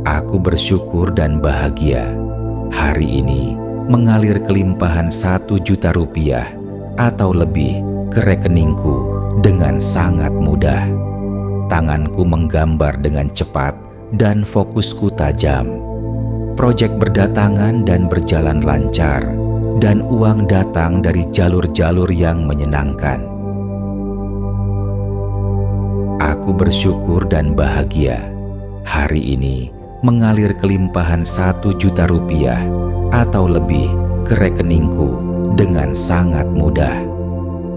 Aku bersyukur dan bahagia. Hari ini mengalir kelimpahan 1 juta rupiah atau lebih ke rekeningku dengan sangat mudah. Tanganku menggambar dengan cepat dan fokusku tajam. Proyek berdatangan dan berjalan lancar, dan uang datang dari jalur-jalur yang menyenangkan. Aku bersyukur dan bahagia. Hari ini mengalir kelimpahan 1 juta rupiah atau lebih ke rekeningku dengan sangat mudah.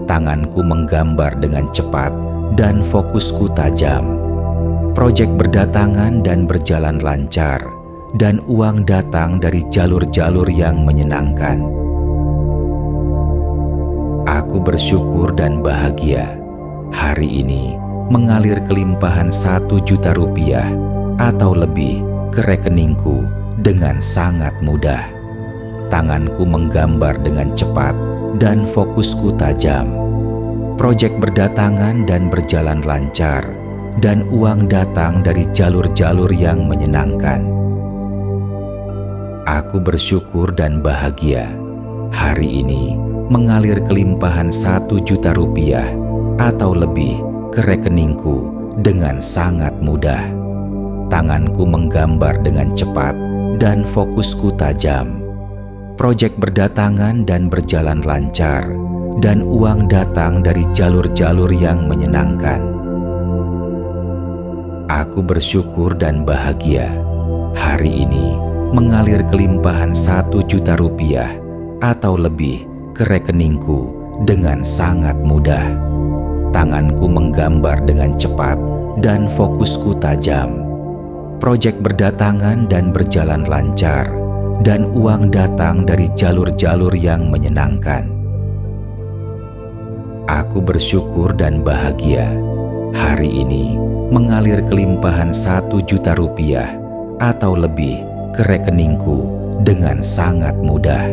Tanganku menggambar dengan cepat dan fokusku tajam. Proyek berdatangan dan berjalan lancar, dan uang datang dari jalur-jalur yang menyenangkan. Aku bersyukur dan bahagia. Hari ini mengalir kelimpahan 1 juta rupiah atau lebih ke rekeningku dengan sangat mudah. Tanganku menggambar dengan cepat dan fokusku tajam. Proyek berdatangan dan berjalan lancar, dan uang datang dari jalur-jalur yang menyenangkan. Aku bersyukur dan bahagia. Hari ini mengalir kelimpahan 1 juta rupiah atau lebih ke rekeningku dengan sangat mudah. Tanganku menggambar dengan cepat dan fokusku tajam. Proyek berdatangan dan berjalan lancar, dan uang datang dari jalur-jalur yang menyenangkan. Aku bersyukur dan bahagia. Hari ini mengalir kelimpahan 1 juta rupiah atau lebih ke rekeningku dengan sangat mudah. Tanganku menggambar dengan cepat dan fokusku tajam. Proyek berdatangan dan berjalan lancar, dan uang datang dari jalur-jalur yang menyenangkan. Aku bersyukur dan bahagia. Hari ini mengalir kelimpahan 1 juta rupiah atau lebih ke rekeningku dengan sangat mudah.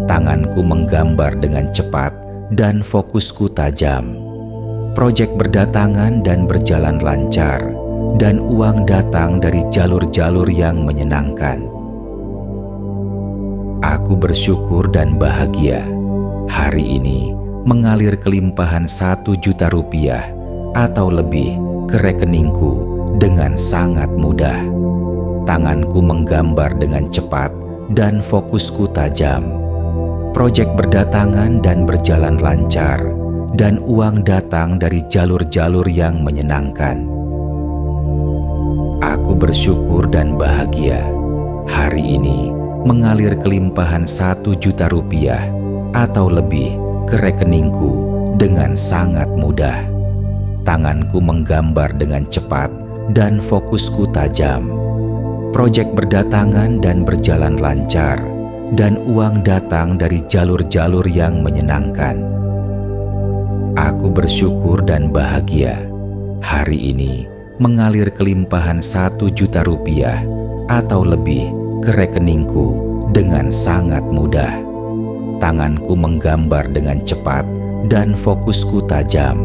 Tanganku menggambar dengan cepat dan fokusku tajam. Proyek berdatangan dan berjalan lancar, dan uang datang dari jalur-jalur yang menyenangkan. Aku bersyukur dan bahagia. Hari ini mengalir kelimpahan 1 juta rupiah atau lebih ke rekeningku dengan sangat mudah. Tanganku menggambar dengan cepat dan fokusku tajam. Proyek berdatangan dan berjalan lancar, dan uang datang dari jalur-jalur yang menyenangkan. Aku bersyukur dan bahagia. Hari ini mengalir kelimpahan 1 juta rupiah atau lebih ke rekeningku dengan sangat mudah. Tanganku menggambar dengan cepat dan fokusku tajam. Proyek berdatangan dan berjalan lancar, dan uang datang dari jalur-jalur yang menyenangkan. Aku bersyukur dan bahagia. Hari ini mengalir kelimpahan 1 juta rupiah atau lebih ke rekeningku dengan sangat mudah. Tanganku menggambar dengan cepat dan fokusku tajam.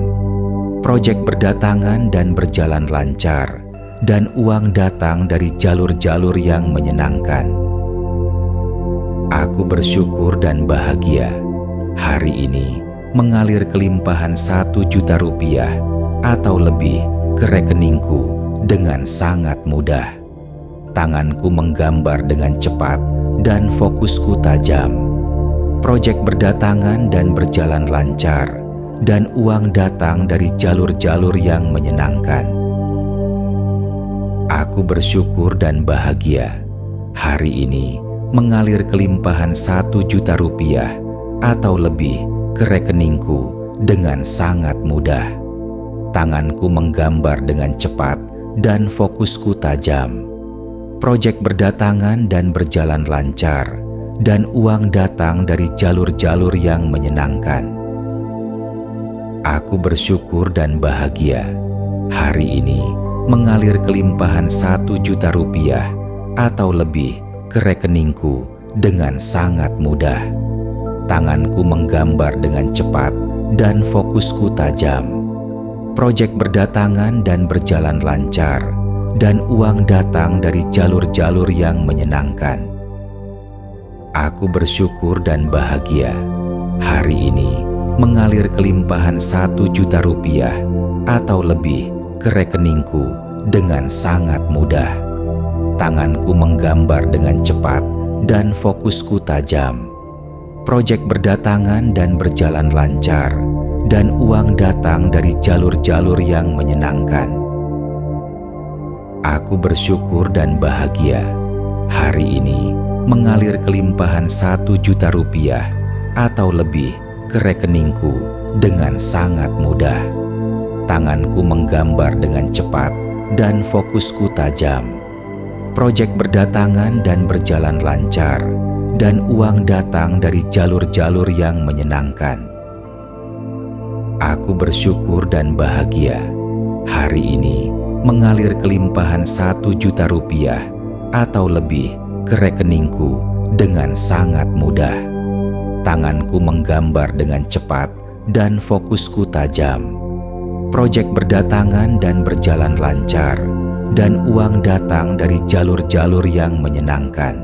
Proyek berdatangan dan berjalan lancar, dan uang datang dari jalur-jalur yang menyenangkan. Aku bersyukur dan bahagia. Hari ini mengalir kelimpahan 1 juta rupiah atau lebih ke rekeningku dengan sangat mudah. Tanganku menggambar dengan cepat dan fokusku tajam. Proyek berdatangan dan berjalan lancar, dan uang datang dari jalur-jalur yang menyenangkan. Aku bersyukur dan bahagia. Hari ini mengalir kelimpahan 1 juta rupiah atau lebih ke rekeningku dengan sangat mudah. Tanganku menggambar dengan cepat dan fokusku tajam. Proyek berdatangan dan berjalan lancar, dan uang datang dari jalur-jalur yang menyenangkan. Aku bersyukur dan bahagia. Hari ini mengalir kelimpahan 1 juta rupiah atau lebih ke rekeningku dengan sangat mudah. Tanganku menggambar dengan cepat dan fokusku tajam. Proyek berdatangan dan berjalan lancar, dan uang datang dari jalur-jalur yang menyenangkan. Aku bersyukur dan bahagia. Hari ini mengalir kelimpahan 1 juta rupiah atau lebih ke rekeningku dengan sangat mudah. Tanganku menggambar dengan cepat dan fokusku tajam. Proyek berdatangan dan berjalan lancar, dan uang datang dari jalur-jalur yang menyenangkan. Aku bersyukur dan bahagia. Hari ini mengalir kelimpahan 1 juta rupiah atau lebih ke rekeningku dengan sangat mudah. Tanganku menggambar dengan cepat dan fokusku tajam. Proyek berdatangan dan berjalan lancar, dan uang datang dari jalur-jalur yang menyenangkan. Aku bersyukur dan bahagia. Hari ini mengalir kelimpahan 1 juta rupiah atau lebih ke rekeningku dengan sangat mudah. Tanganku menggambar dengan cepat dan fokusku tajam. Proyek berdatangan dan berjalan lancar, dan uang datang dari jalur-jalur yang menyenangkan.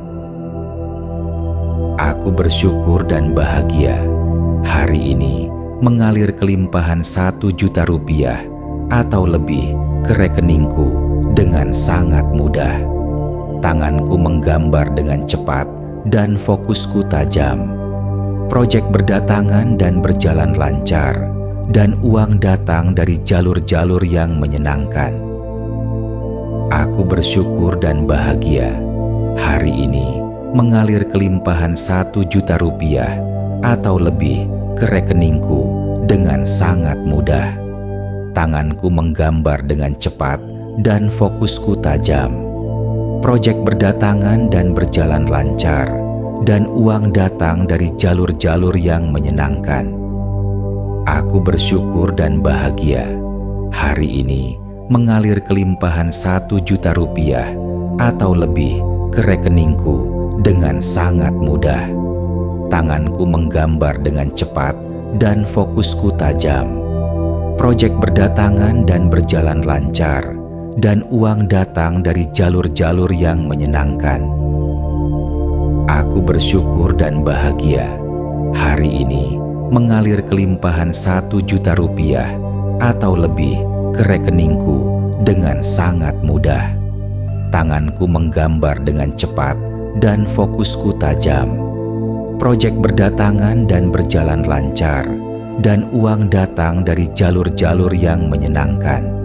Aku bersyukur dan bahagia. Hari ini mengalir kelimpahan 1 juta rupiah atau lebih ke rekeningku dengan sangat mudah. Tanganku menggambar dengan cepat dan fokusku tajam. Proyek berdatangan dan berjalan lancar, dan uang datang dari jalur-jalur yang menyenangkan. Aku bersyukur dan bahagia. Hari ini mengalir kelimpahan 1 juta rupiah atau lebih ke rekeningku dengan sangat mudah. Tanganku menggambar dengan cepat dan fokusku tajam. Proyek berdatangan dan berjalan lancar, dan uang datang dari jalur-jalur yang menyenangkan. Aku bersyukur dan bahagia. Hari ini mengalir kelimpahan 1 juta rupiah atau lebih ke rekeningku dengan sangat mudah. Tanganku menggambar dengan cepat dan fokusku tajam. Proyek berdatangan dan berjalan lancar, dan uang datang dari jalur-jalur yang menyenangkan. Aku bersyukur dan bahagia. Hari ini mengalir kelimpahan 1 juta rupiah atau lebih ke rekeningku dengan sangat mudah. Tanganku menggambar dengan cepat dan fokusku tajam. Proyek berdatangan dan berjalan lancar, dan uang datang dari jalur-jalur yang menyenangkan.